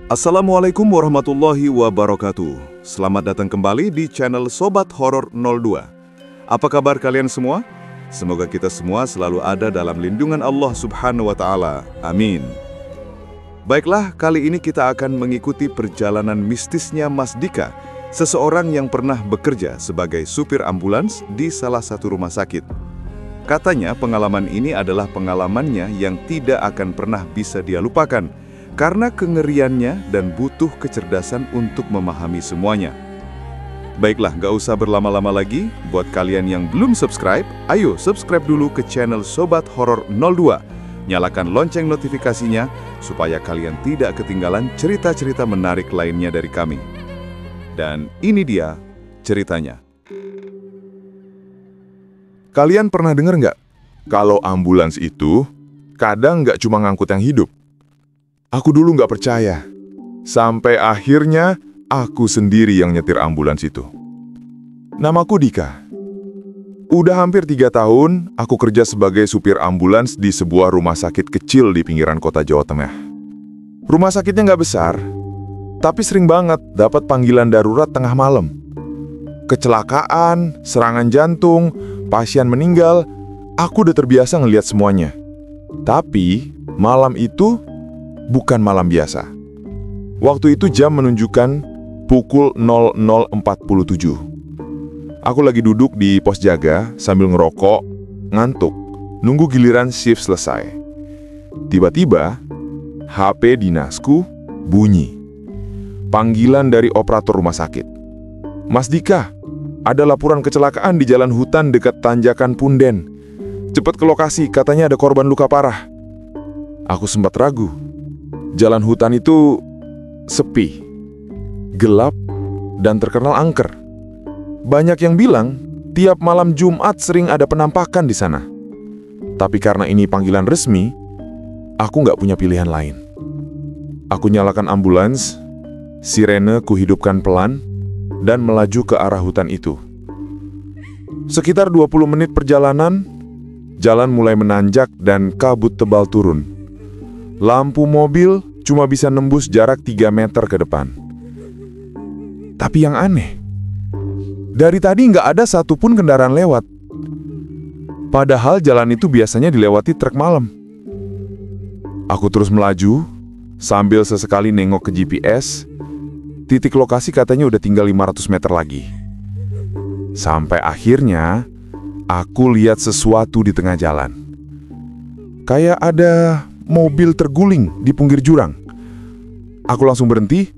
Assalamualaikum warahmatullahi wabarakatuh. Selamat datang kembali di channel Sobat Horor 02. Apa kabar kalian semua? Semoga kita semua selalu ada dalam lindungan Allah Subhanahu wa Ta'ala. Amin. Baiklah, kali ini kita akan mengikuti perjalanan mistisnya Mas Dika, seseorang yang pernah bekerja sebagai supir ambulans di salah satu rumah sakit. Katanya pengalaman ini adalah pengalamannya yang tidak akan pernah bisa dia lupakan, karena kengeriannya dan butuh kecerdasan untuk memahami semuanya. Baiklah, gak usah berlama-lama lagi. Buat kalian yang belum subscribe, ayo subscribe dulu ke channel Sobat Horor 02. Nyalakan lonceng notifikasinya, supaya kalian tidak ketinggalan cerita-cerita menarik lainnya dari kami. Dan ini dia ceritanya. Kalian pernah dengar nggak? Kalau ambulans itu kadang nggak cuma ngangkut yang hidup. Aku dulu nggak percaya. Sampai akhirnya aku sendiri yang nyetir ambulans itu. Namaku Dika. Udah hampir 3 tahun aku kerja sebagai supir ambulans di sebuah rumah sakit kecil di pinggiran kota Jawa Tengah. Rumah sakitnya nggak besar, tapi sering banget dapat panggilan darurat tengah malam. Kecelakaan, serangan jantung, pasien meninggal, aku udah terbiasa ngelihat semuanya. Tapi malam itu bukan malam biasa. Waktu itu jam menunjukkan pukul 00.47. Aku lagi duduk di pos jaga sambil ngerokok, ngantuk, nunggu giliran shift selesai. Tiba-tiba, HP dinasku bunyi. Panggilan dari operator rumah sakit. Mas Dika, ada laporan kecelakaan di jalan hutan dekat Tanjakan Punden. Cepat ke lokasi, katanya ada korban luka parah. Aku sempat ragu. Jalan hutan itu sepi, gelap, dan terkenal angker. Banyak yang bilang tiap malam Jumat sering ada penampakan di sana. Tapi karena ini panggilan resmi, aku nggak punya pilihan lain. Aku nyalakan ambulans, sirene kuhidupkan pelan, dan melaju ke arah hutan itu. Sekitar 20 menit perjalanan, jalan mulai menanjak dan kabut tebal turun. Lampu mobil cuma bisa nembus jarak 3 meter ke depan. Tapi yang aneh, dari tadi nggak ada satupun kendaraan lewat. Padahal jalan itu biasanya dilewati truk malam. Aku terus melaju, sambil sesekali nengok ke GPS. Titik lokasi katanya udah tinggal 500 meter lagi. Sampai akhirnya, aku lihat sesuatu di tengah jalan. Kayak ada mobil terguling di pinggir jurang. Aku langsung berhenti,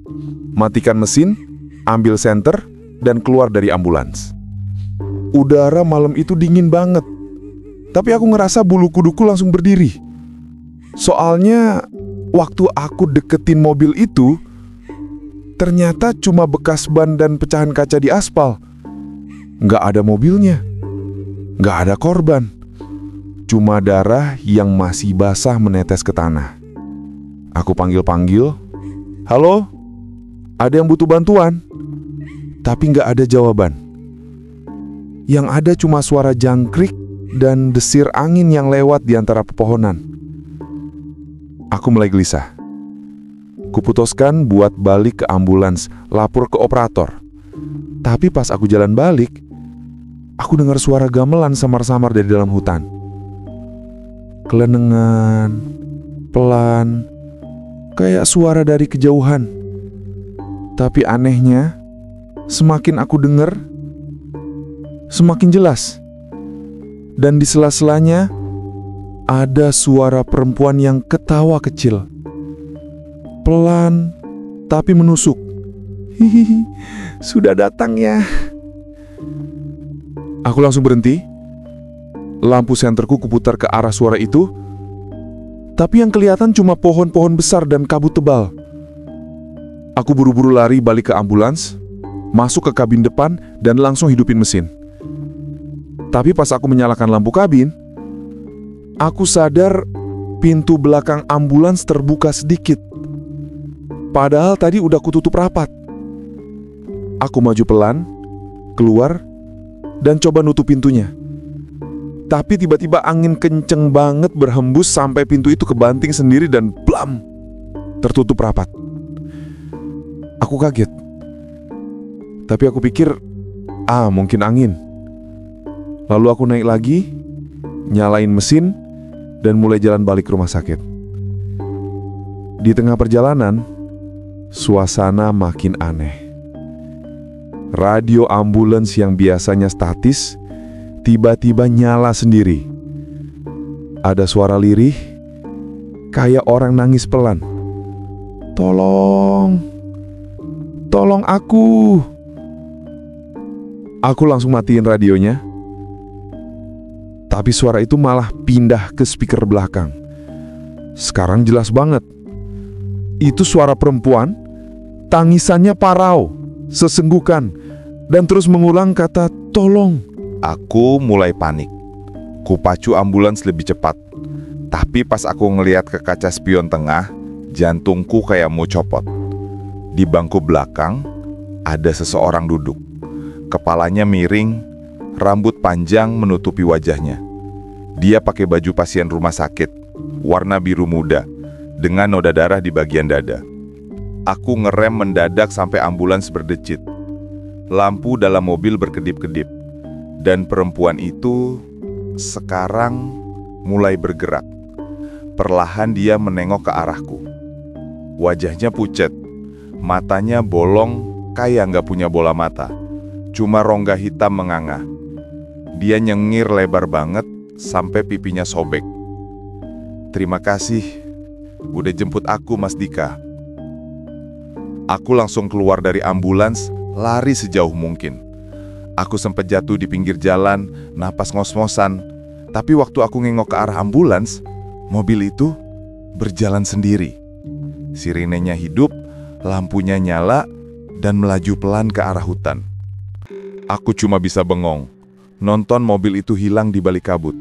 matikan mesin, ambil senter, dan keluar dari ambulans. Udara malam itu dingin banget, tapi aku ngerasa bulu kuduku langsung berdiri. Soalnya, waktu aku deketin mobil itu, ternyata cuma bekas ban dan pecahan kaca di aspal. Nggak ada mobilnya, nggak ada korban. Cuma darah yang masih basah menetes ke tanah. Aku panggil-panggil, "Halo? Ada yang butuh bantuan?" Tapi nggak ada jawaban. Yang ada cuma suara jangkrik dan desir angin yang lewat di antara pepohonan. Aku mulai gelisah. Kuputuskan buat balik ke ambulans, lapor ke operator. Tapi pas aku jalan balik, aku dengar suara gamelan samar-samar dari dalam hutan. Kelenengan, pelan, kayak suara dari kejauhan. Tapi anehnya, semakin aku dengar, semakin jelas. Dan di sela-selanya, ada suara perempuan yang ketawa kecil. Pelan, tapi menusuk. "Hihihi, sudah datang ya." Aku langsung berhenti. Lampu senterku kuputar ke arah suara itu, tapi yang kelihatan cuma pohon-pohon besar dan kabut tebal. Aku buru-buru lari balik ke ambulans, masuk ke kabin depan, dan langsung hidupin mesin. Tapi pas aku menyalakan lampu kabin, aku sadar pintu belakang ambulans terbuka sedikit. Padahal tadi udah kututup rapat. Aku maju pelan, keluar, dan coba nutup pintunya. Tapi tiba-tiba angin kenceng banget berhembus sampai pintu itu kebanting sendiri dan blam, tertutup rapat. Aku kaget. Tapi aku pikir, mungkin angin. Lalu aku naik lagi, nyalain mesin, dan mulai jalan balik ke rumah sakit. Di tengah perjalanan, suasana makin aneh. Radio ambulans yang biasanya statis tiba-tiba nyala sendiri. Ada suara lirih, kayak orang nangis pelan. Tolong, tolong aku. Aku langsung matiin radionya. Tapi suara itu malah pindah ke speaker belakang. Sekarang jelas banget. Itu suara perempuan, tangisannya parau, sesenggukan, dan terus mengulang kata tolong. Aku mulai panik. Kupacu ambulans lebih cepat. Tapi pas aku ngeliat ke kaca spion tengah, jantungku kayak mau copot. Di bangku belakang, ada seseorang duduk. Kepalanya miring, rambut panjang menutupi wajahnya. Dia pakai baju pasien rumah sakit, warna biru muda, dengan noda darah di bagian dada. Aku ngerem mendadak sampai ambulans berdecit. Lampu dalam mobil berkedip-kedip. Dan perempuan itu sekarang mulai bergerak. Perlahan dia menengok ke arahku. Wajahnya pucet, matanya bolong kayak nggak punya bola mata. Cuma rongga hitam menganga. Dia nyengir lebar banget sampai pipinya sobek. Terima kasih, udah jemput aku Mas Dika. Aku langsung keluar dari ambulans, lari sejauh mungkin. Aku sempat jatuh di pinggir jalan, napas ngos-ngosan. Tapi waktu aku nengok ke arah ambulans, mobil itu berjalan sendiri. Sirenenya hidup, lampunya nyala, dan melaju pelan ke arah hutan. Aku cuma bisa bengong, nonton mobil itu hilang di balik kabut.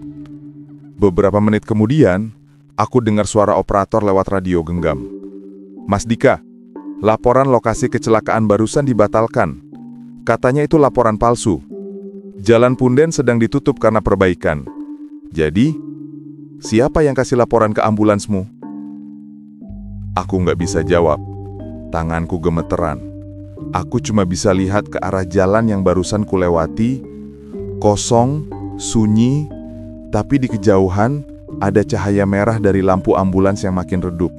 Beberapa menit kemudian, aku dengar suara operator lewat radio genggam. Mas Dika, laporan lokasi kecelakaan barusan dibatalkan. Katanya itu laporan palsu. Jalan Punden sedang ditutup karena perbaikan. Jadi, siapa yang kasih laporan ke ambulansmu? Aku nggak bisa jawab. Tanganku gemeteran. Aku cuma bisa lihat ke arah jalan yang barusan kulewati, kosong, sunyi, tapi di kejauhan ada cahaya merah dari lampu ambulans yang makin redup,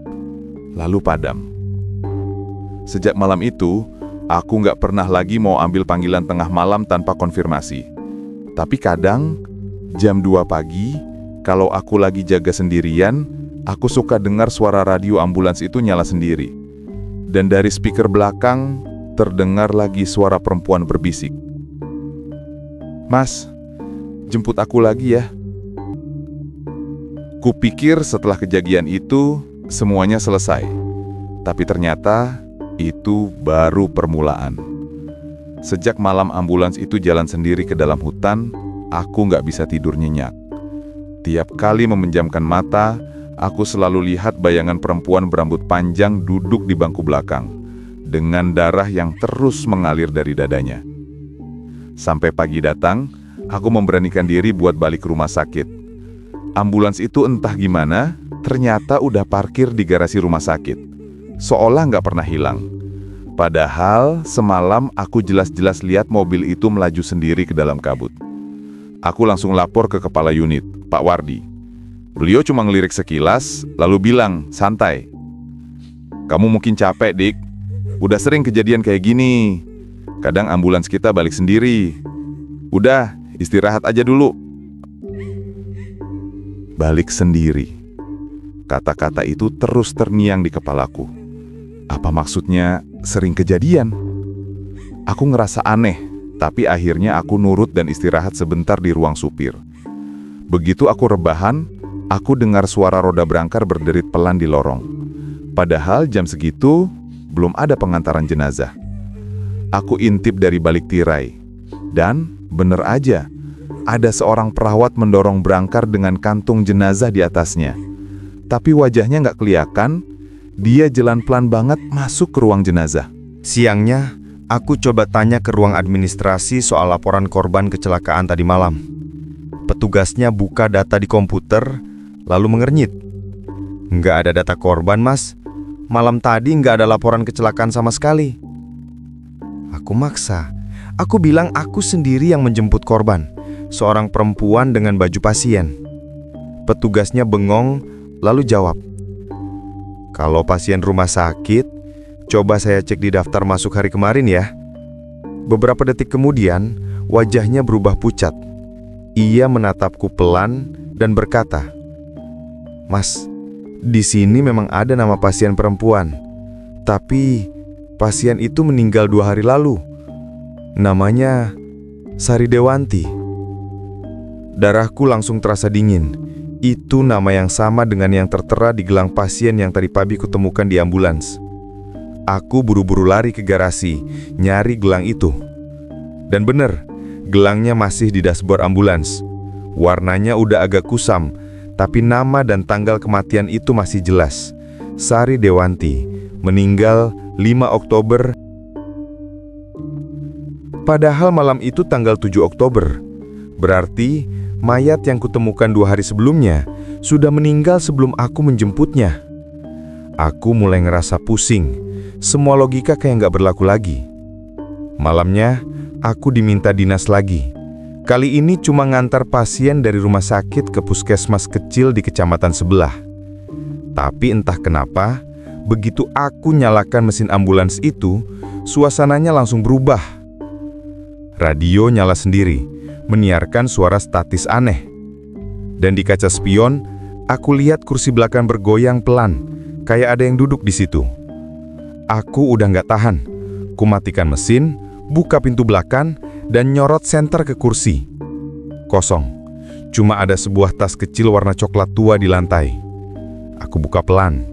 lalu padam. Sejak malam itu, aku nggak pernah lagi mau ambil panggilan tengah malam tanpa konfirmasi. Tapi kadang, jam 2 pagi, kalau aku lagi jaga sendirian, aku suka dengar suara radio ambulans itu nyala sendiri. Dan dari speaker belakang, terdengar lagi suara perempuan berbisik. Mas, jemput aku lagi ya. Kupikir setelah kejadian itu, semuanya selesai. Tapi ternyata, itu baru permulaan. Sejak malam ambulans itu jalan sendiri ke dalam hutan, aku nggak bisa tidur nyenyak. Tiap kali memejamkan mata, aku selalu lihat bayangan perempuan berambut panjang duduk di bangku belakang, dengan darah yang terus mengalir dari dadanya. Sampai pagi datang, aku memberanikan diri buat balik ke rumah sakit. Ambulans itu entah gimana, ternyata udah parkir di garasi rumah sakit. Seolah nggak pernah hilang. Padahal semalam aku jelas-jelas lihat mobil itu melaju sendiri ke dalam kabut. Aku langsung lapor ke kepala unit, Pak Wardi. Beliau cuma ngelirik sekilas, lalu bilang, santai. Kamu mungkin capek, Dik. Udah sering kejadian kayak gini. Kadang ambulans kita balik sendiri. Udah, istirahat aja dulu. Balik sendiri. Kata-kata itu terus terngiang di kepalaku. Apa maksudnya sering kejadian? Aku ngerasa aneh, tapi akhirnya aku nurut dan istirahat sebentar di ruang supir. Begitu aku rebahan, aku dengar suara roda berangkar berderit pelan di lorong. Padahal jam segitu, belum ada pengantaran jenazah. Aku intip dari balik tirai. Dan bener aja, ada seorang perawat mendorong berangkar dengan kantung jenazah di atasnya. Tapi wajahnya nggak kelihatan, dia jalan pelan banget masuk ke ruang jenazah. Siangnya, aku coba tanya ke ruang administrasi soal laporan korban kecelakaan tadi malam. Petugasnya buka data di komputer, lalu mengernyit. Nggak ada data korban, Mas. Malam tadi nggak ada laporan kecelakaan sama sekali. Aku maksa. Aku bilang aku sendiri yang menjemput korban, seorang perempuan dengan baju pasien. Petugasnya bengong, lalu jawab, "Kalau pasien rumah sakit, coba saya cek di daftar masuk hari kemarin ya." Beberapa detik kemudian, wajahnya berubah pucat. Ia menatapku pelan dan berkata, "Mas, di sini memang ada nama pasien perempuan, tapi pasien itu meninggal 2 hari lalu. Namanya Sari Dewanti." Darahku langsung terasa dingin. Itu nama yang sama dengan yang tertera di gelang pasien yang tadi pagi kutemukan di ambulans. Aku buru-buru lari ke garasi, nyari gelang itu. Dan bener, gelangnya masih di dashboard ambulans. Warnanya udah agak kusam, tapi nama dan tanggal kematian itu masih jelas. Sari Dewanti, meninggal 5 Oktober. Padahal malam itu tanggal 7 Oktober. Berarti mayat yang kutemukan 2 hari sebelumnya sudah meninggal sebelum aku menjemputnya. Aku mulai ngerasa pusing. Semua logika kayak nggak berlaku lagi. Malamnya, aku diminta dinas lagi. Kali ini cuma ngantar pasien dari rumah sakit ke puskesmas kecil di kecamatan sebelah. Tapi entah kenapa, begitu aku nyalakan mesin ambulans itu, suasananya langsung berubah. Radio nyala sendiri, menyiarkan suara statis aneh. Dan di kaca spion, aku lihat kursi belakang bergoyang pelan, kayak ada yang duduk di situ. Aku udah nggak tahan. Ku matikan mesin, buka pintu belakang, dan nyorot senter ke kursi. Kosong. Cuma ada sebuah tas kecil warna coklat tua di lantai. Aku buka pelan.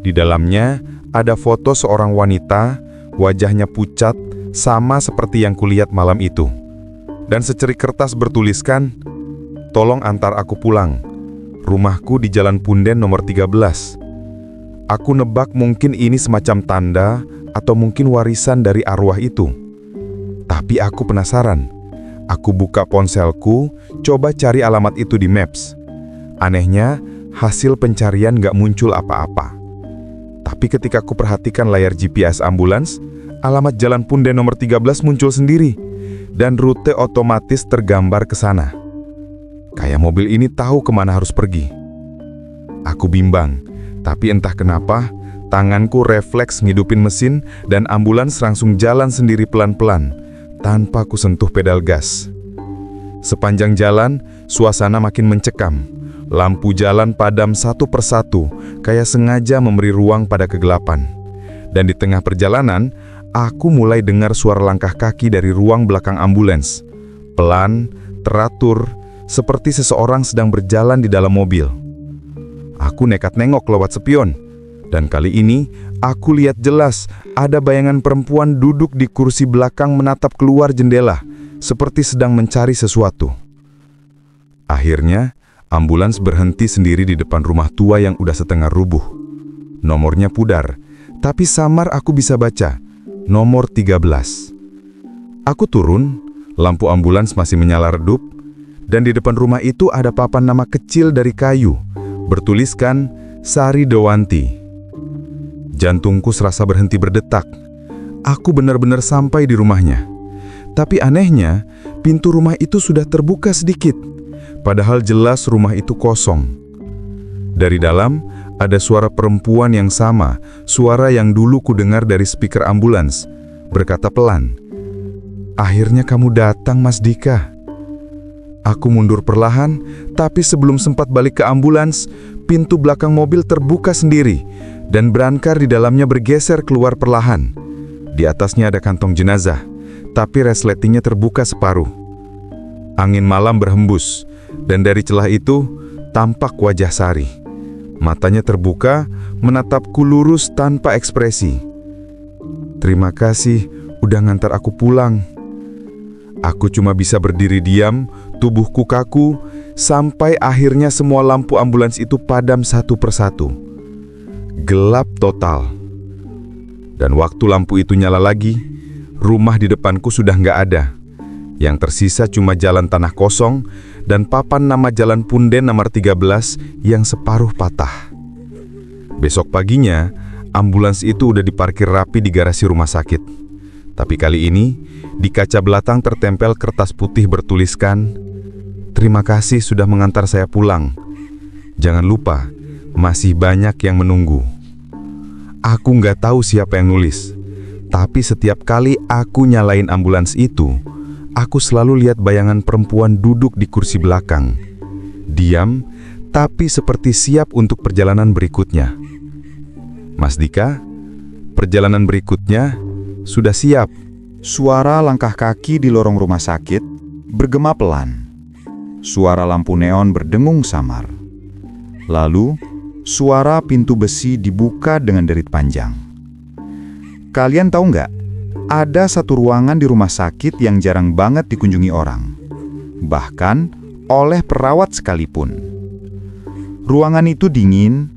Di dalamnya ada foto seorang wanita, wajahnya pucat, sama seperti yang kulihat malam itu. Dan secerik kertas bertuliskan, "Tolong antar aku pulang. Rumahku di Jalan Punden nomor 13. Aku nebak mungkin ini semacam tanda atau mungkin warisan dari arwah itu. Tapi aku penasaran. Aku buka ponselku, coba cari alamat itu di Maps. Anehnya, hasil pencarian gak muncul apa-apa. Tapi ketika aku perhatikan layar GPS ambulans, alamat Jalan Punden nomor 13 muncul sendiri. Dan rute otomatis tergambar ke sana. Kayak mobil ini tahu kemana harus pergi. Aku bimbang, tapi entah kenapa, tanganku refleks ngidupin mesin dan ambulans langsung jalan sendiri pelan-pelan, tanpa ku sentuh pedal gas. Sepanjang jalan, suasana makin mencekam. Lampu jalan padam satu persatu, kayak sengaja memberi ruang pada kegelapan. Dan di tengah perjalanan, aku mulai dengar suara langkah kaki dari ruang belakang ambulans. Pelan, teratur, seperti seseorang sedang berjalan di dalam mobil. Aku nekat nengok lewat spion. Dan kali ini, aku lihat jelas ada bayangan perempuan duduk di kursi belakang menatap keluar jendela, seperti sedang mencari sesuatu. Akhirnya, ambulans berhenti sendiri di depan rumah tua yang udah setengah rubuh. Nomornya pudar, tapi samar aku bisa baca, nomor 13. Aku turun, lampu ambulans masih menyala redup, dan di depan rumah itu ada papan nama kecil dari kayu, bertuliskan Sari Dewanti. Jantungku serasa berhenti berdetak. Aku benar-benar sampai di rumahnya. Tapi anehnya, pintu rumah itu sudah terbuka sedikit, padahal jelas rumah itu kosong. Dari dalam, ada suara perempuan yang sama, suara yang dulu kudengar dari speaker ambulans, berkata pelan, "Akhirnya kamu datang, Mas Dika." Aku mundur perlahan, tapi sebelum sempat balik ke ambulans, pintu belakang mobil terbuka sendiri, dan brankar di dalamnya bergeser keluar perlahan. Di atasnya ada kantong jenazah, tapi resletingnya terbuka separuh. Angin malam berhembus, dan dari celah itu, tampak wajah Sari. Matanya terbuka, menatapku lurus tanpa ekspresi. "Terima kasih, udah ngantar aku pulang." Aku cuma bisa berdiri diam, tubuhku kaku, sampai akhirnya semua lampu ambulans itu padam satu persatu. Gelap total. Dan waktu lampu itu nyala lagi, rumah di depanku sudah nggak ada. Yang tersisa cuma jalan tanah kosong dan papan nama Jalan Punden nomor 13 yang separuh patah. Besok paginya, ambulans itu udah diparkir rapi di garasi rumah sakit. Tapi kali ini, di kaca belakang tertempel kertas putih bertuliskan, "Terima kasih sudah mengantar saya pulang. Jangan lupa, masih banyak yang menunggu." Aku nggak tahu siapa yang nulis, tapi setiap kali aku nyalain ambulans itu, aku selalu lihat bayangan perempuan duduk di kursi belakang. Diam, tapi seperti siap untuk perjalanan berikutnya. Mas Dika, perjalanan berikutnya sudah siap. Suara langkah kaki di lorong rumah sakit bergema pelan. Suara lampu neon berdengung samar. Lalu, suara pintu besi dibuka dengan derit panjang. Kalian tahu nggak? Ada satu ruangan di rumah sakit yang jarang banget dikunjungi orang. Bahkan oleh perawat sekalipun. Ruangan itu dingin,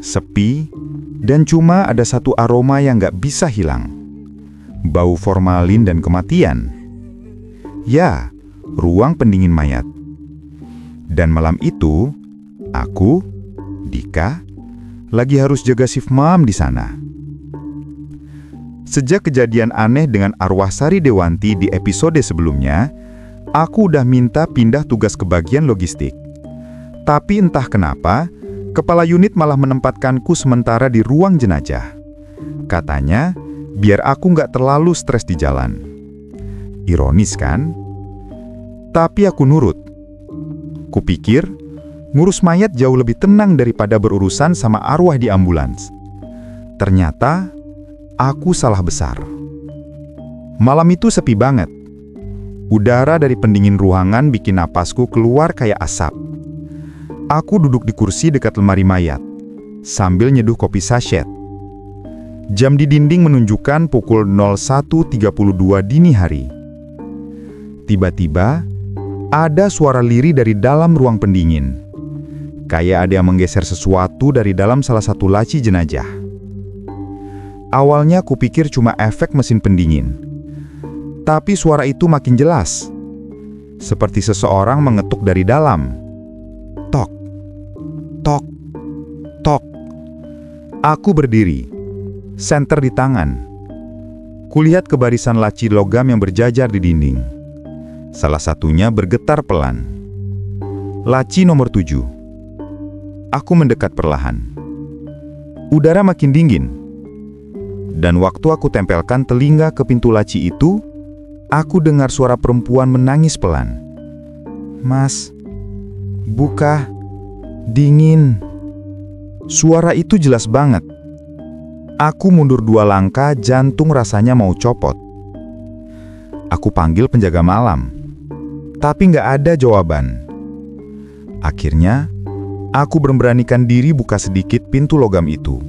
sepi, dan cuma ada satu aroma yang nggak bisa hilang. Bau formalin dan kematian. Ya, ruang pendingin mayat. Dan malam itu, aku, Dika, lagi harus jaga shift mam di sana. Sejak kejadian aneh dengan arwah Sari Dewanti di episode sebelumnya, aku udah minta pindah tugas ke bagian logistik. Tapi entah kenapa, kepala unit malah menempatkanku sementara di ruang jenazah. Katanya, biar aku nggak terlalu stres di jalan. Ironis kan? Tapi aku nurut. Kupikir, ngurus mayat jauh lebih tenang daripada berurusan sama arwah di ambulans. Ternyata, aku salah besar. Malam itu sepi banget. Udara dari pendingin ruangan bikin napasku keluar kayak asap. Aku duduk di kursi dekat lemari mayat, sambil nyeduh kopi sachet. Jam di dinding menunjukkan pukul 01.32 dini hari. Tiba-tiba, ada suara lirih dari dalam ruang pendingin. Kayak ada yang menggeser sesuatu dari dalam salah satu laci jenazah. Awalnya kupikir cuma efek mesin pendingin. Tapi suara itu makin jelas. Seperti seseorang mengetuk dari dalam. Tok, tok, tok. Aku berdiri. Senter di tangan. Kulihat ke barisan laci logam yang berjajar di dinding. Salah satunya bergetar pelan. Laci nomor 7. Aku mendekat perlahan. Udara makin dingin. Dan waktu aku tempelkan telinga ke pintu laci itu, aku dengar suara perempuan menangis pelan. "Mas, buka. Dingin." Suara itu jelas banget. Aku mundur 2 langkah, jantung rasanya mau copot. Aku panggil penjaga malam, tapi nggak ada jawaban. Akhirnya, aku memberanikan diri buka sedikit pintu logam itu.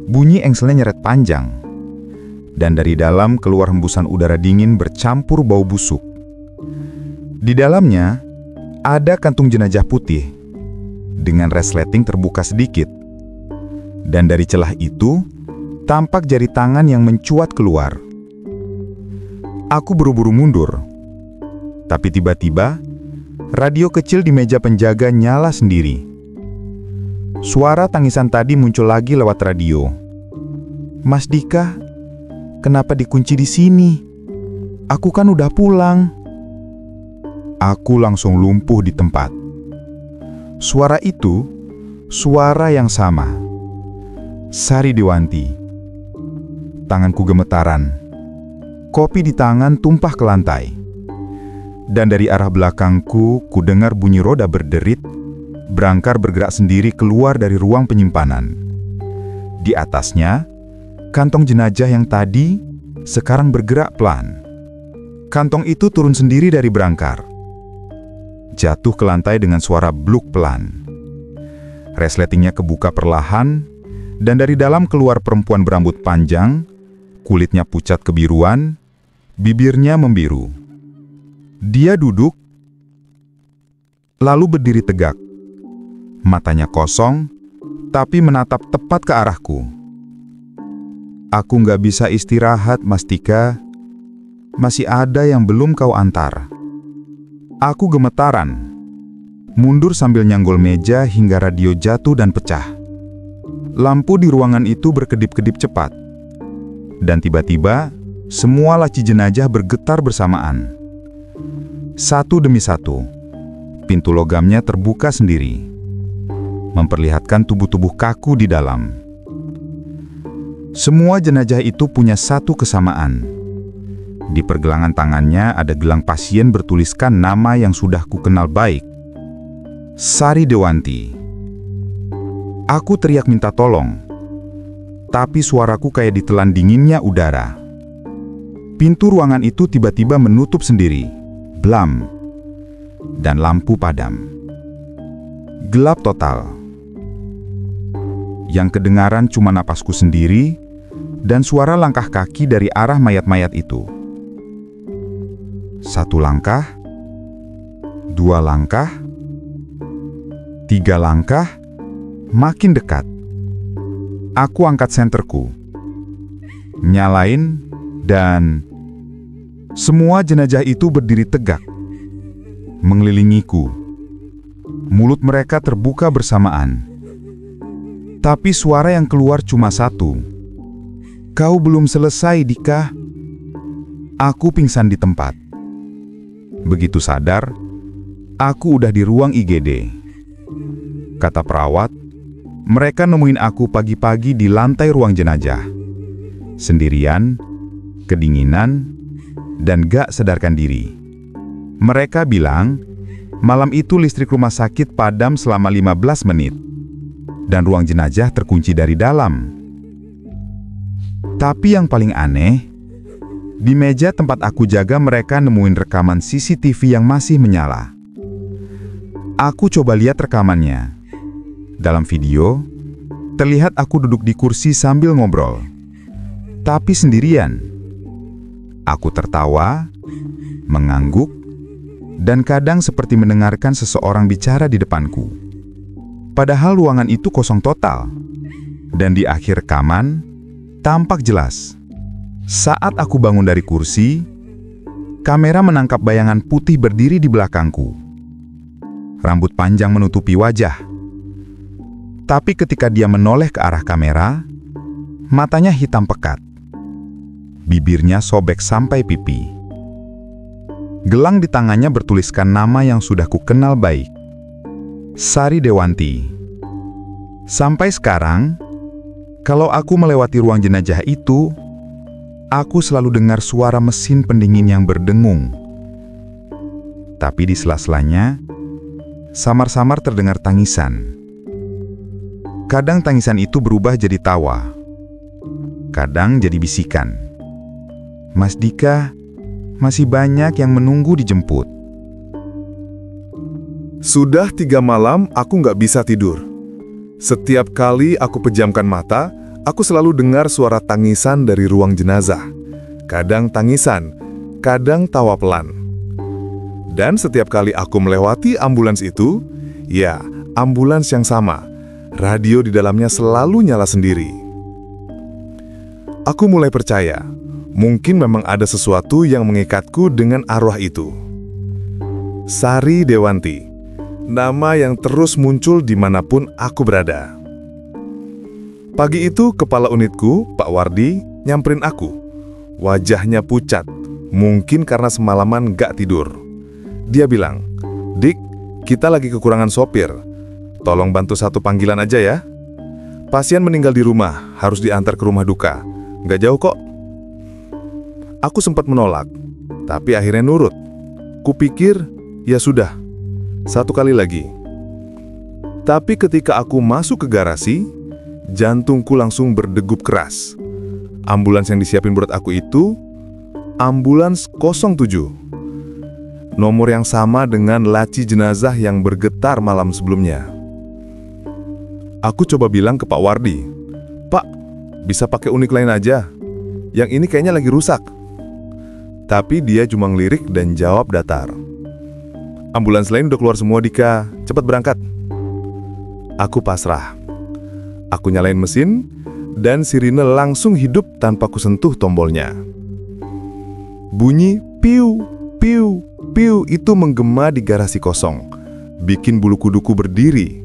Bunyi engselnya nyeret panjang, dan dari dalam keluar hembusan udara dingin bercampur bau busuk. Di dalamnya, ada kantung jenazah putih, dengan resleting terbuka sedikit. Dan dari celah itu, tampak jari tangan yang mencuat keluar. Aku buru-buru mundur. Tapi tiba-tiba, radio kecil di meja penjaga nyala sendiri. Suara tangisan tadi muncul lagi lewat radio. "Mas Dika, kenapa dikunci di sini? Aku kan udah pulang." Aku langsung lumpuh di tempat. Suara itu, suara yang sama. Sari Dewanti. Tanganku gemetaran. Kopi di tangan tumpah ke lantai. Dan dari arah belakangku, ku dengar bunyi roda berderit, berangkar bergerak sendiri keluar dari ruang penyimpanan. Di atasnya, kantong jenazah yang tadi sekarang bergerak pelan. Kantong itu turun sendiri dari berangkar. Jatuh ke lantai dengan suara bluk pelan. Resletingnya kebuka perlahan, dan dari dalam keluar perempuan berambut panjang, kulitnya pucat kebiruan, bibirnya membiru. Dia duduk, lalu berdiri tegak. Matanya kosong, tapi menatap tepat ke arahku. "Aku nggak bisa istirahat, Mas Dika. Masih ada yang belum kau antar." Aku gemetaran, mundur sambil nyanggol meja hingga radio jatuh dan pecah. Lampu di ruangan itu berkedip-kedip cepat. Dan tiba-tiba, semua laci jenazah bergetar bersamaan. Satu demi satu, pintu logamnya terbuka sendiri, memperlihatkan tubuh-tubuh kaku di dalam. Semua jenazah itu punya satu kesamaan. Di pergelangan tangannya ada gelang pasien bertuliskan nama yang sudah kukenal baik, Sari Dewanti. Aku teriak minta tolong, tapi suaraku kayak ditelan dinginnya udara. Pintu ruangan itu tiba-tiba menutup sendiri, blam, dan lampu padam. Gelap total. Yang kedengaran cuma napasku sendiri dan suara langkah kaki dari arah mayat-mayat itu. Satu langkah, dua langkah, tiga langkah, makin dekat. Aku angkat senterku, nyalain, dan semua jenazah itu berdiri tegak, mengelilingiku. Mulut mereka terbuka bersamaan. Tapi suara yang keluar cuma satu. Kau belum selesai, Dika. Aku pingsan di tempat. Begitu sadar, aku udah di ruang IGD. Kata perawat, mereka nemuin aku pagi-pagi di lantai ruang jenazah. Sendirian, kedinginan, dan gak sadarkan diri. Mereka bilang, malam itu listrik rumah sakit padam selama 15 menit. Dan ruang jenazah terkunci dari dalam. Tapi yang paling aneh, di meja tempat aku jaga mereka nemuin rekaman CCTV yang masih menyala. Aku coba lihat rekamannya. Dalam video, terlihat aku duduk di kursi sambil ngobrol. Tapi sendirian. Aku tertawa, mengangguk, dan kadang seperti mendengarkan seseorang bicara di depanku. Padahal ruangan itu kosong total. Dan di akhir rekaman, tampak jelas. Saat aku bangun dari kursi, kamera menangkap bayangan putih berdiri di belakangku. Rambut panjang menutupi wajah. Tapi ketika dia menoleh ke arah kamera, matanya hitam pekat. Bibirnya sobek sampai pipi. Gelang di tangannya bertuliskan nama yang sudah kukenal baik, Sari Dewanti. Sampai sekarang, kalau aku melewati ruang jenazah itu, aku selalu dengar suara mesin pendingin yang berdengung. Tapi di sela-selanya, samar-samar terdengar tangisan. Kadang tangisan itu berubah jadi tawa. Kadang jadi bisikan. Mas Dika, masih banyak yang menunggu dijemput. Sudah 3 malam aku nggak bisa tidur. Setiap kali aku pejamkan mata, aku selalu dengar suara tangisan dari ruang jenazah. Kadang tangisan, kadang tawa pelan. Dan setiap kali aku melewati ambulans itu, ya, ambulans yang sama, radio di dalamnya selalu nyala sendiri. Aku mulai percaya, mungkin memang ada sesuatu yang mengikatku dengan arwah itu. Sari Dewanti, nama yang terus muncul dimanapun aku berada. Pagi itu, kepala unitku, Pak Wardi, nyamperin aku. Wajahnya pucat, mungkin karena semalaman gak tidur. Dia bilang, "Dik, kita lagi kekurangan sopir. Tolong bantu satu panggilan aja ya. Pasien meninggal di rumah, harus diantar ke rumah duka. Gak jauh kok." Aku sempat menolak, tapi akhirnya nurut. Kupikir, ya sudah, satu kali lagi. Tapi ketika aku masuk ke garasi, jantungku langsung berdegup keras. Ambulans yang disiapin buat aku itu, ambulans 07. Nomor yang sama dengan laci jenazah yang bergetar malam sebelumnya. Aku coba bilang ke Pak Wardi, "Pak, bisa pakai unit lain aja. Yang ini kayaknya lagi rusak." Tapi dia cuma ngelirik dan jawab datar. "Ambulans lain udah keluar semua, Dika. Cepat berangkat." Aku pasrah. Aku nyalain mesin, dan sirine langsung hidup tanpa kusentuh tombolnya. Bunyi piu, piu, piu itu menggema di garasi kosong, bikin bulu kuduku berdiri.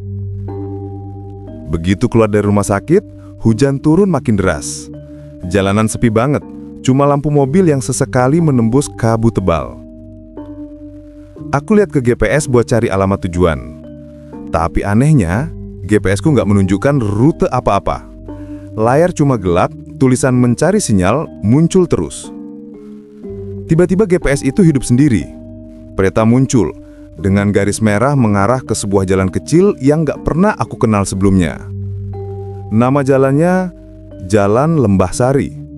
Begitu keluar dari rumah sakit, hujan turun makin deras. Jalanan sepi banget, Cuma lampu mobil yang sesekali menembus kabut tebal. Aku lihat ke GPS buat cari alamat tujuan. Tapi anehnya, GPS-ku nggak menunjukkan rute apa-apa. Layar cuma gelap, tulisan mencari sinyal muncul terus. Tiba-tiba GPS itu hidup sendiri. Peta muncul, dengan garis merah mengarah ke sebuah jalan kecil yang nggak pernah aku kenal sebelumnya. Nama jalannya Jalan Lembah Sari.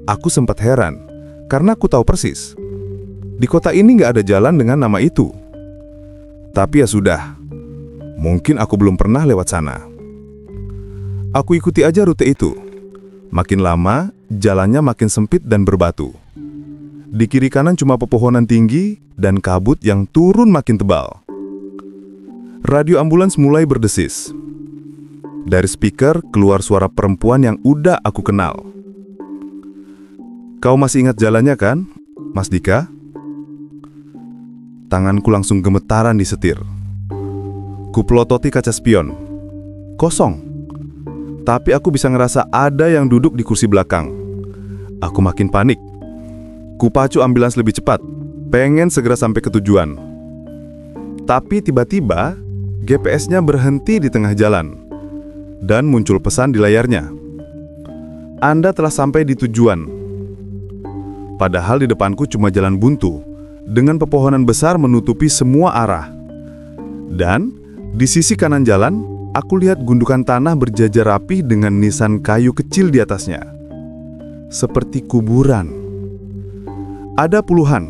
Aku sempat heran, karena aku tahu persis. Di kota ini nggak ada jalan dengan nama itu. Tapi ya sudah, mungkin aku belum pernah lewat sana. Aku ikuti aja rute itu. Makin lama, jalannya makin sempit dan berbatu. Di kiri kanan cuma pepohonan tinggi dan kabut yang turun makin tebal. Radio ambulans mulai berdesis. Dari speaker keluar suara perempuan yang udah aku kenal. "Kau masih ingat jalannya kan, Mas Dika?" Tanganku langsung gemetaran di setir. Kupelototi kaca spion. Kosong. Tapi aku bisa ngerasa ada yang duduk di kursi belakang. Aku makin panik. Kupacu ambulans lebih cepat, pengen segera sampai ke tujuan. Tapi tiba-tiba GPS-nya berhenti di tengah jalan dan muncul pesan di layarnya. "Anda telah sampai di tujuan." Padahal di depanku cuma jalan buntu dengan pepohonan besar menutupi semua arah. Dan di sisi kanan jalan, aku lihat gundukan tanah berjajar rapi dengan nisan kayu kecil di atasnya. Seperti kuburan. Ada puluhan,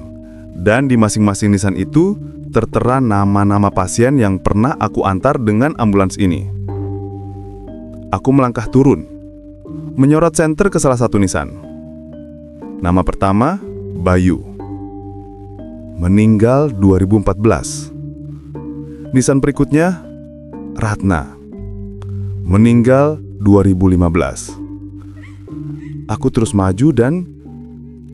dan di masing-masing nisan itu tertera nama-nama pasien yang pernah aku antar dengan ambulans ini. Aku melangkah turun, menyorot senter ke salah satu nisan. Nama pertama, Bayu. Meninggal 2014. Nisan berikutnya, Ratna. Meninggal 2015. Aku terus maju dan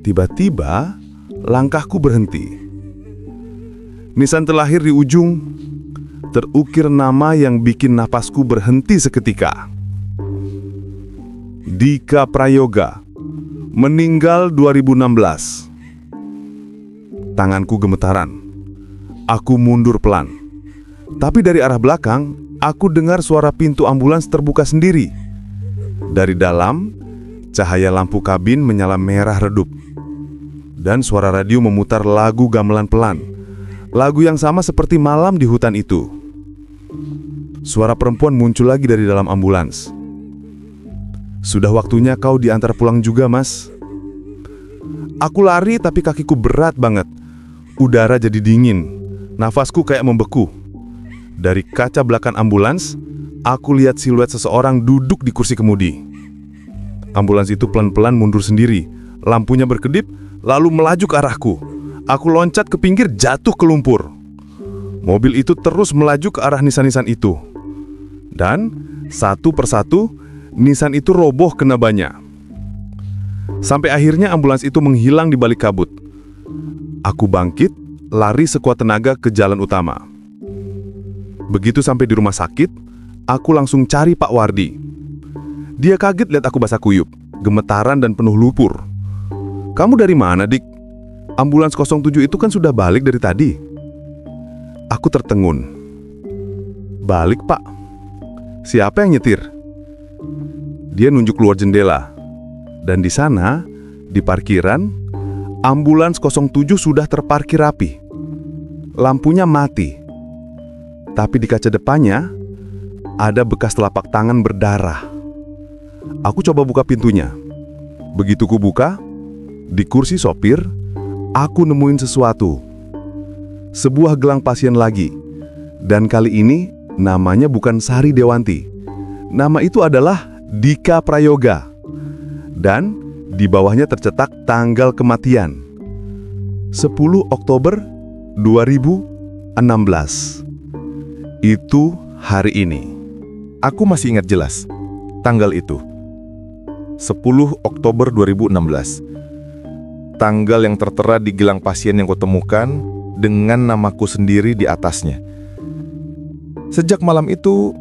tiba-tiba langkahku berhenti. Nisan terlahir di ujung, terukir nama yang bikin napasku berhenti seketika. Dika Prayoga, meninggal 2016. Tanganku gemetaran. Aku mundur pelan. Tapi dari arah belakang, aku dengar suara pintu ambulans terbuka sendiri. Dari dalam, cahaya lampu kabin menyala merah redup. Dan suara radio memutar lagu gamelan pelan. Lagu yang sama seperti malam di hutan itu. Suara perempuan muncul lagi dari dalam ambulans. "Sudah waktunya kau diantar pulang juga, Mas." Aku lari tapi kakiku berat banget. Udara jadi dingin. Nafasku kayak membeku. Dari kaca belakang ambulans, aku lihat siluet seseorang duduk di kursi kemudi. Ambulans itu pelan-pelan mundur sendiri. Lampunya berkedip, lalu melaju ke arahku. Aku loncat ke pinggir, jatuh ke lumpur. Mobil itu terus melaju ke arah nisan-nisan itu. Dan satu persatu, nisan itu roboh kena bannya. Sampai akhirnya ambulans itu menghilang di balik kabut. Aku bangkit, lari sekuat tenaga ke jalan utama. Begitu sampai di rumah sakit, aku langsung cari Pak Wardi. Dia kaget lihat aku basah kuyup, gemetaran dan penuh lumpur. "Kamu dari mana, Dik? Ambulans 07 itu kan sudah balik dari tadi." Aku tertengun. "Balik, Pak? Siapa yang nyetir?" Dia nunjuk keluar jendela. Dan di sana, di parkiran, ambulans 07 sudah terparkir rapi. Lampunya mati. Tapi di kaca depannya, ada bekas telapak tangan berdarah. Aku coba buka pintunya. Begitu ku buka, di kursi sopir, aku nemuin sesuatu. Sebuah gelang pasien lagi. Dan kali ini, namanya bukan Sari Dewanti. Nama itu adalah Dika Prayoga. Dan di bawahnya tercetak tanggal kematian. 10 Oktober 2016. Itu hari ini. Aku masih ingat jelas tanggal itu. 10 Oktober 2016. Tanggal yang tertera di gelang pasien yang kutemukan dengan namaku sendiri di atasnya. Sejak malam itu,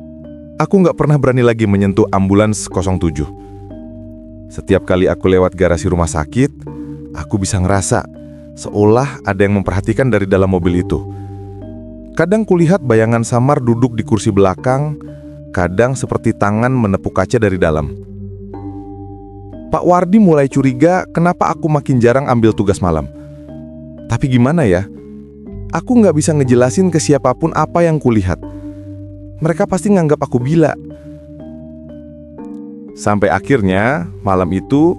aku nggak pernah berani lagi menyentuh ambulans 07. Setiap kali aku lewat garasi rumah sakit, aku bisa ngerasa seolah ada yang memperhatikan dari dalam mobil itu. Kadang kulihat bayangan samar duduk di kursi belakang, kadang seperti tangan menepuk kaca dari dalam. Pak Wardi mulai curiga kenapa aku makin jarang ambil tugas malam. Tapi gimana ya? Aku nggak bisa ngejelasin ke siapapun apa yang kulihat. Mereka pasti nganggap aku gila. Sampai akhirnya, malam itu,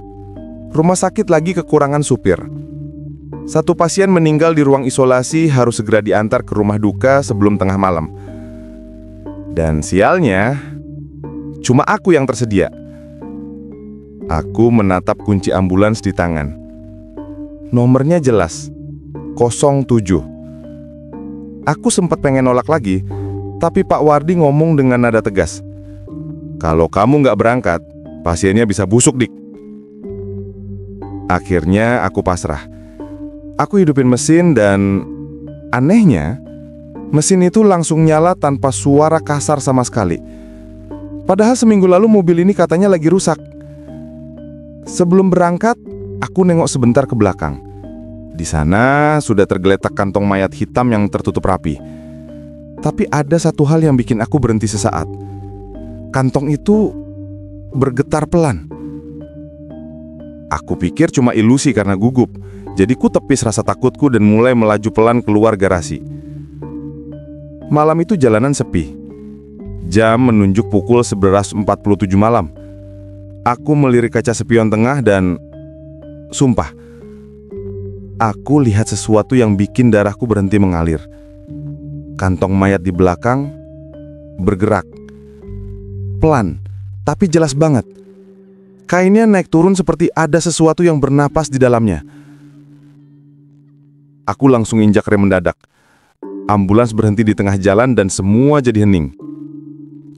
rumah sakit lagi kekurangan supir. Satu pasien meninggal di ruang isolasi harus segera diantar ke rumah duka sebelum tengah malam. Dan sialnya, cuma aku yang tersedia. Aku menatap kunci ambulans di tangan. Nomornya jelas, 07. Aku sempat pengen nolak lagi, tapi Pak Wardi ngomong dengan nada tegas. Kalau kamu nggak berangkat, pasiennya bisa busuk, Dik. Akhirnya aku pasrah. Aku hidupin mesin dan anehnya, mesin itu langsung nyala tanpa suara kasar sama sekali. Padahal seminggu lalu mobil ini katanya lagi rusak. Sebelum berangkat, aku nengok sebentar ke belakang. Di sana sudah tergeletak kantong mayat hitam yang tertutup rapi. Tapi ada satu hal yang bikin aku berhenti sesaat. Kantong itu bergetar pelan. Aku pikir cuma ilusi karena gugup. Jadi ku tepis rasa takutku dan mulai melaju pelan keluar garasi. Malam itu jalanan sepi. Jam menunjuk pukul 11.47 malam. Aku melirik kaca spion tengah dan sumpah, aku lihat sesuatu yang bikin darahku berhenti mengalir. Kantong mayat di belakang bergerak. Pelan, tapi jelas banget. Kainnya naik turun seperti ada sesuatu yang bernapas di dalamnya. Aku langsung injak rem mendadak. Ambulans berhenti di tengah jalan dan semua jadi hening.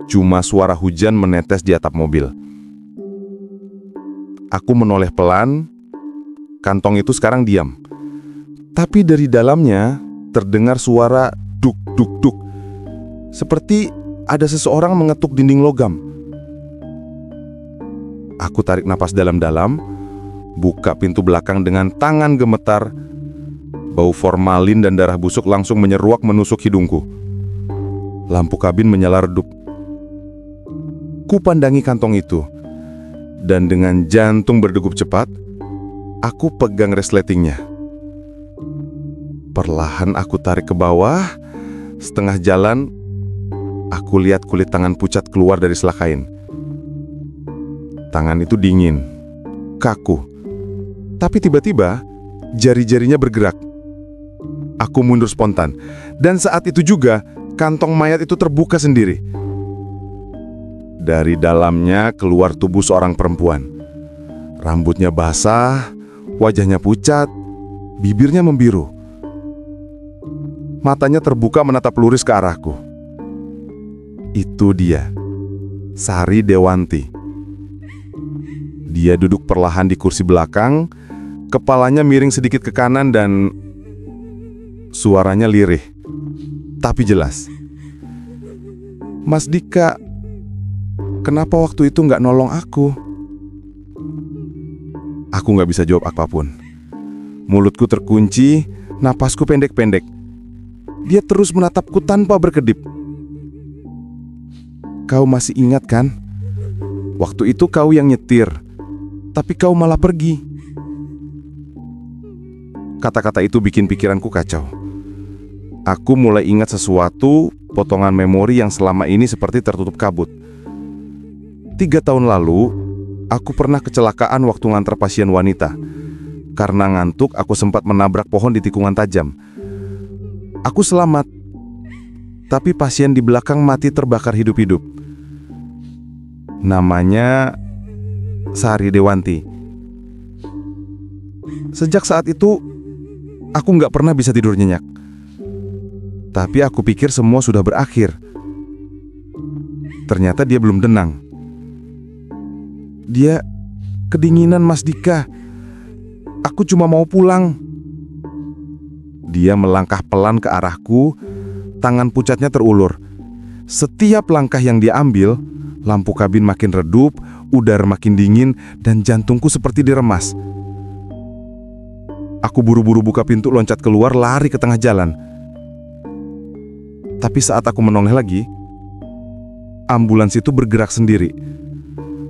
Cuma suara hujan menetes di atap mobil. Aku menoleh pelan. Kantong itu sekarang diam. Tapi dari dalamnya terdengar suara duk duk duk. Seperti ada seseorang mengetuk dinding logam. Aku tarik napas dalam-dalam, buka pintu belakang dengan tangan gemetar. Bau formalin dan darah busuk langsung menyeruak menusuk hidungku. Lampu kabin menyala redup. Ku pandangi kantong itu, dan dengan jantung berdegup cepat, aku pegang resletingnya. Perlahan aku tarik ke bawah. Setengah jalan, aku lihat kulit tangan pucat keluar dari sela kain. Tangan itu dingin, kaku. Tapi tiba-tiba, jari-jarinya bergerak. Aku mundur spontan. Dan saat itu juga, kantong mayat itu terbuka sendiri. Dari dalamnya keluar tubuh seorang perempuan. Rambutnya basah, wajahnya pucat, bibirnya membiru. Matanya terbuka menatap lurus ke arahku. Itu dia, Sari Dewanti. Dia duduk perlahan di kursi belakang, kepalanya miring sedikit ke kanan dan suaranya lirih, tapi jelas. Mas Dika, kenapa waktu itu nggak nolong aku? Aku nggak bisa jawab apapun. Mulutku terkunci, napasku pendek-pendek. Dia terus menatapku tanpa berkedip. Kau masih ingat kan? Waktu itu kau yang nyetir, tapi kau malah pergi. Kata-kata itu bikin pikiranku kacau. Aku mulai ingat sesuatu, potongan memori yang selama ini seperti tertutup kabut. 3 tahun lalu, aku pernah kecelakaan waktu ngantar pasien wanita. Karena ngantuk, aku sempat menabrak pohon di tikungan tajam. Aku selamat, tapi pasien di belakang mati terbakar hidup-hidup. Namanya Sari Dewanti. Sejak saat itu, aku nggak pernah bisa tidur nyenyak. Tapi aku pikir semua sudah berakhir. Ternyata dia belum tenang. Dia kedinginan, Mas Dika. Aku cuma mau pulang. Dia melangkah pelan ke arahku. Tangan pucatnya terulur. Setiap langkah yang dia ambil, Lampu kabin makin redup, udara makin dingin, dan jantungku seperti diremas. Aku buru-buru buka pintu, loncat keluar, lari ke tengah jalan. Tapi saat aku menoleh lagi, ambulans itu bergerak sendiri.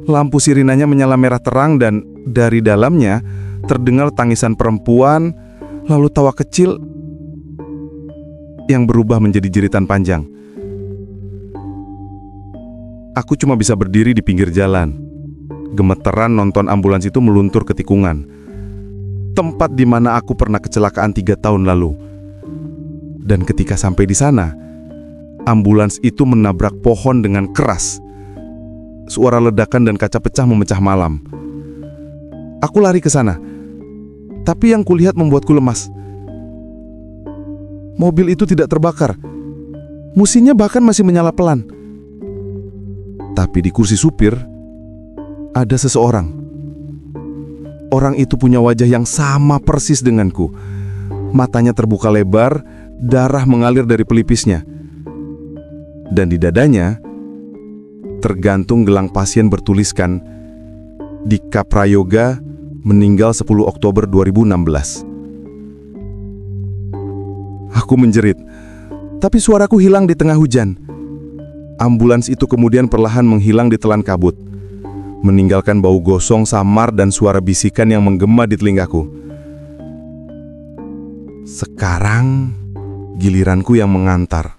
Lampu sirinanya menyala merah terang dan dari dalamnya terdengar tangisan perempuan, lalu tawa kecil yang berubah menjadi jeritan panjang. Aku cuma bisa berdiri di pinggir jalan. Gemeteran nonton ambulans itu meluntur ke tikungan, tempat di mana aku pernah kecelakaan 3 tahun lalu. Dan ketika sampai di sana, ambulans itu menabrak pohon dengan keras. Suara ledakan dan kaca pecah memecah malam. Aku lari ke sana, tapi yang kulihat membuatku lemas. Mobil itu tidak terbakar. Mesinnya bahkan masih menyala pelan. Tapi di kursi supir ada seseorang. Orang itu punya wajah yang sama persis denganku. Matanya terbuka lebar, darah mengalir dari pelipisnya. Dan di dadanya tergantung gelang pasien bertuliskan Dika Prayoga, meninggal 10 Oktober 2016. Aku menjerit, tapi suaraku hilang di tengah hujan. Ambulans itu kemudian perlahan menghilang di telan kabut, meninggalkan bau gosong samar dan suara bisikan yang menggema di telingaku. Sekarang giliranku yang mengantar.